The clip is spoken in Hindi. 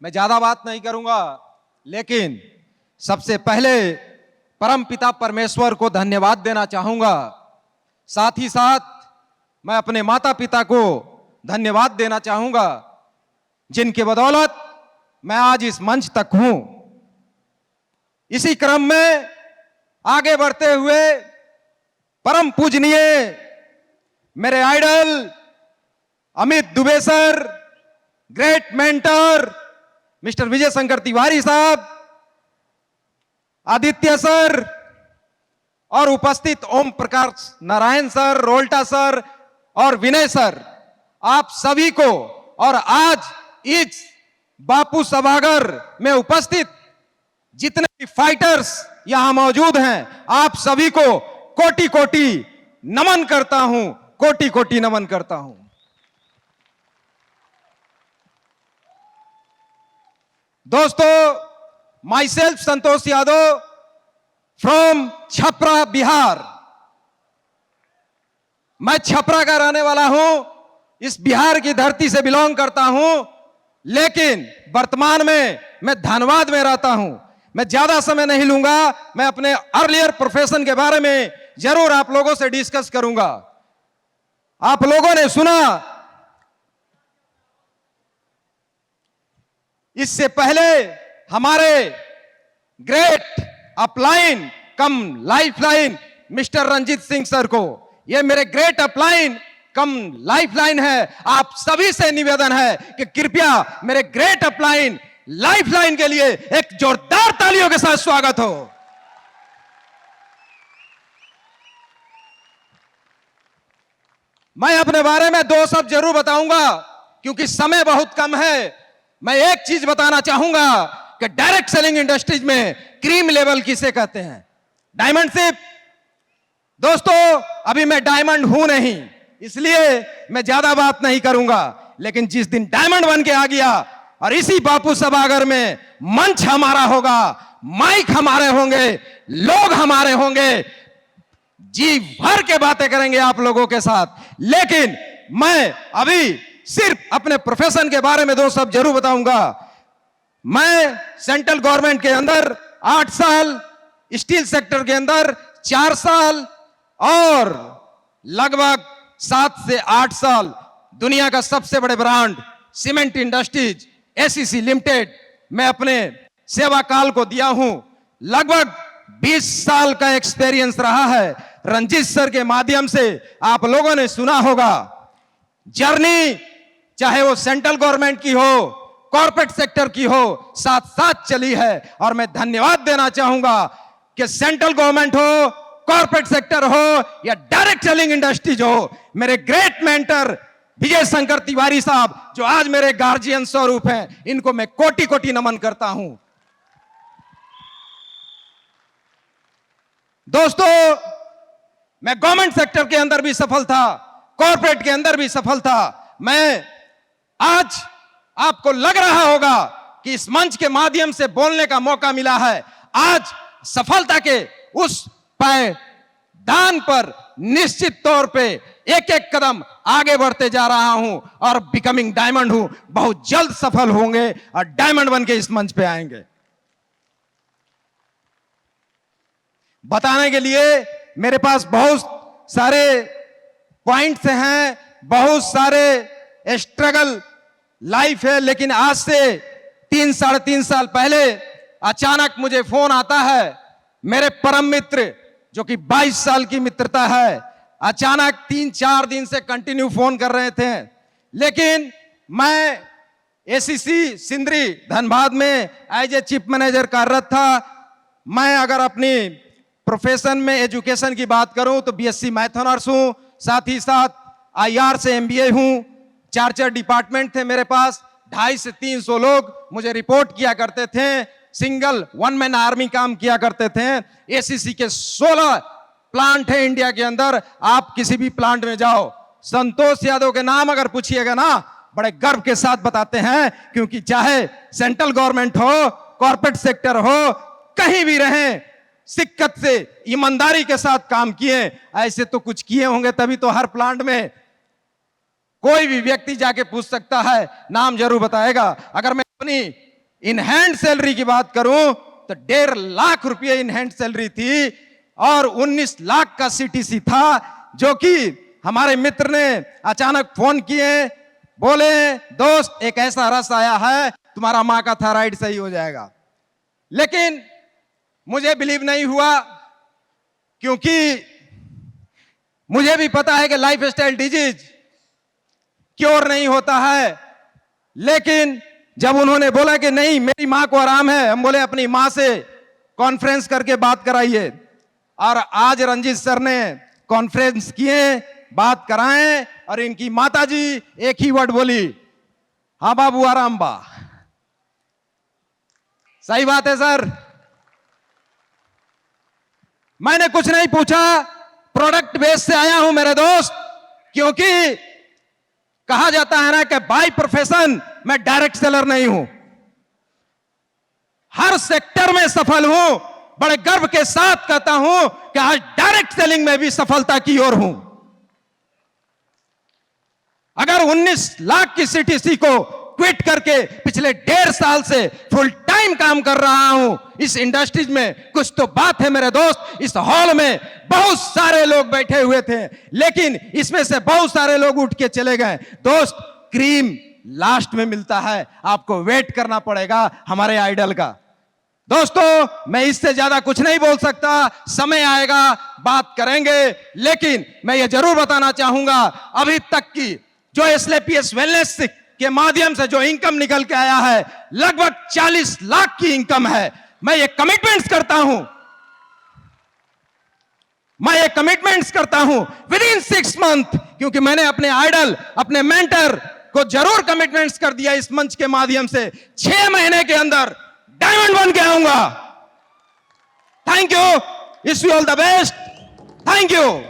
मैं ज्यादा बात नहीं करूंगा, लेकिन सबसे पहले परम पिता परमेश्वर को धन्यवाद देना चाहूंगा। साथ ही साथ मैं अपने माता पिता को धन्यवाद देना चाहूंगा, जिनके बदौलत मैं आज इस मंच तक हूं। इसी क्रम में आगे बढ़ते हुए परम पूजनीय मेरे idol Amit Dubey sir, great mentor mister Vijay Shankar Tiwari sahab, Aditya sir और उपस्थित ओम प्रकाश नारायण सर, रोल्टा सर और विनय सर, आप सभी को और आज इस बापू सभागार में उपस्थित जितने भी फाइटर्स यहां मौजूद हैं, आप सभी को कोटि कोटि नमन करता हूं, कोटि कोटि नमन करता हूं। दोस्तों, my self Santosh Yadav from Chhapra Bihar. मैं छपरा का रहने वाला हूं, इस बिहार की धरती से बिलोंग करता हूं, लेकिन वर्तमान में मैं धनबाद में रहता हूं। मैं ज्यादा समय नहीं लूंगा, मैं अपने अर्लियर प्रोफेशन के बारे में जरूर आप लोगों से डिस्कस करूंगा। आप लोगों ने सुना, इससे पहले हमारे great upline cum lifeline mister Ranjit Singh sir को, ये मेरे ग्रेट अपलाइन कम लाइफलाइन है। आप सभी से निवेदन है कि कृपया मेरे ग्रेट अपलाइन लाइफलाइन के लिए एक जोरदार तालियों के साथ स्वागत हो। मैं अपने बारे में दो शब्द जरूर बताऊंगा, क्योंकि समय बहुत कम है। मैं एक चीज बताना चाहूंगा कि डायरेक्ट सेलिंग इंडस्ट्रीज में क्रीम लेवल किसे कहते हैं? Diamond ship. दोस्तों, अभी मैं डायमंड हूं नहीं, इसलिए मैं ज्यादा बात नहीं करूंगा, लेकिन जिस दिन डायमंड बन के आ गया और इसी बापू सभागार में मंच हमारा होगा, माइक हमारे होंगे, लोग हमारे होंगे, जी भर के बातें करेंगे आप लोगों के साथ। लेकिन मैं अभी सिर्फ अपने प्रोफेशन के बारे में दो शब्द जरूर बताऊंगा। मैं सेंट्रल गवर्नमेंट के अंदर 8 साल, स्टील सेक्टर के अंदर 4 साल और लगभग 7 से 8 साल दुनिया का सबसे बड़े brand cement industries ACC limited में अपने सेवा काल को दिया हूं। लगभग 20 साल का एक्सपीरियंस रहा है। रंजीत सर के माध्यम से आप लोगों ने सुना होगा, जर्नी चाहे वो सेंट्रल गवर्नमेंट की हो, कॉर्पोरेट सेक्टर की हो, साथ साथ चली है। और मैं धन्यवाद देना चाहूंगा कि सेंट्रल गवर्नमेंट हो, कॉर्पोरेट सेक्टर हो या डायरेक्ट सेलिंग इंडस्ट्रीज हो, मेरे ग्रेट मेंटर विजय शंकर तिवारी साहब, जो आज मेरे गार्जियन स्वरूप हैं, इनको मैं कोटि कोटि नमन करता हूं। दोस्तों, मैं गवर्नमेंट सेक्टर के अंदर भी सफल था, कॉर्पोरेट के अंदर भी सफल था। मैं आज आपको लग रहा होगा कि इस मंच के माध्यम से बोलने का मौका मिला है। आज सफलता के उस पायदान पर निश्चित तौर पे एक एक कदम आगे बढ़ते जा रहा हूं और बिकमिंग डायमंड हूं। बहुत जल्द सफल होंगे और डायमंड बन के इस मंच पे आएंगे। बताने के लिए मेरे पास बहुत सारे पॉइंट्स हैं, बहुत सारे स्ट्रगल लाइफ है, लेकिन आज से 3-3.5 साल पहले अचानक मुझे फोन आता है। मेरे परम मित्र, जो कि 22 साल की मित्रता है, अचानक 3-4 दिन से कंटिन्यू फोन कर रहे थे। लेकिन मैं एसीसी सिंदरी धनबाद में एज ए चीफ मैनेजर कार्यरत था। मैं अगर अपनी प्रोफेशन में एजुकेशन की बात करूं तो बीएससी मैथ ऑनर्स हूं, साथ ही साथ आईआर से एमबीए हूं। 4 डिपार्टमेंट थे मेरे पास, 250 से 300 लोग मुझे रिपोर्ट किया करते थे। सिंगल वन मैन आर्मी काम किया करते थे। एसीसी के 16 प्लांट है इंडिया के अंदर, आप किसी भी प्लांट में जाओ, संतोष यादव के नाम अगर पूछिएगा ना, बड़े गर्व के साथ बताते हैं, क्योंकि चाहे सेंट्रल गवर्नमेंट हो, कॉर्पोरेट सेक्टर हो, कहीं भी रहें, सिक्कत से ईमानदारी के साथ काम किए। ऐसे तो कुछ किए होंगे, तभी तो हर प्लांट में कोई भी व्यक्ति जाके पूछ सकता है, नाम जरूर बताएगा। अगर मैं अपनी इन हैंड सैलरी की बात करूं तो 1.5 लाख रुपए इन हैंड सैलरी थी और 19 लाख का सीटीसी था, जो कि हमारे मित्र ने अचानक फोन किए, बोले दोस्त एक ऐसा रस आया है तुम्हारा मां का थायराइड सही हो जाएगा। लेकिन मुझे बिलीव नहीं हुआ, क्योंकि मुझे भी पता है कि लाइफ स्टाइल डिजीज क्योर नहीं होता है। लेकिन जब उन्होंने बोला कि नहीं मेरी मां को आराम है, हम बोले अपनी मां से कॉन्फ्रेंस करके बात कराइए। और आज रंजीत सर ने कॉन्फ्रेंस किए, बात कराएं, और इनकी माताजी एक ही वर्ड बोली, हाँ बाबू आराम बा। सही बात है सर। मैंने कुछ नहीं पूछा, प्रोडक्ट बेस से आया हूं मेरे दोस्त, क्योंकि कहा जाता है ना कि बाय प्रोफेशन मैं डायरेक्ट सेलर नहीं हूं, हर सेक्टर में सफल हूं। बड़े गर्व के साथ कहता हूं कि आज डायरेक्ट सेलिंग में भी सफलता की ओर हूं। अगर 19 लाख की सीटीसी को क्विट करके पिछले 1.5 साल से फुल टाइम काम कर रहा हूं इस इंडस्ट्रीज में, कुछ तो बात है मेरे दोस्त। इस हॉल में बहुत सारे लोग बैठे हुए थे, लेकिन इसमें से बहुत सारे लोग उठ के चले गए। दोस्त क्रीम लास्ट में मिलता है, आपको वेट करना पड़ेगा हमारे आइडल का। दोस्तों मैं इससे ज्यादा कुछ नहीं बोल सकता, समय आएगा बात करेंगे। लेकिन मैं ये जरूर बताना चाहूंगा, अभी तक की जो एस्क्लेपियस वेलनेस के माध्यम से जो इनकम निकल के आया है, लगभग 40 लाख की इनकम है। मैं ये कमिटमेंट्स करता हूं विद इन 6 मंथ, क्योंकि मैंने अपने आइडल अपने मेंटर को जरूर कमिटमेंट्स कर दिया इस मंच के माध्यम से। 6 महीने के अंदर डायमंड बन के आऊंगा। Thank you, wish you all the best. Thank you.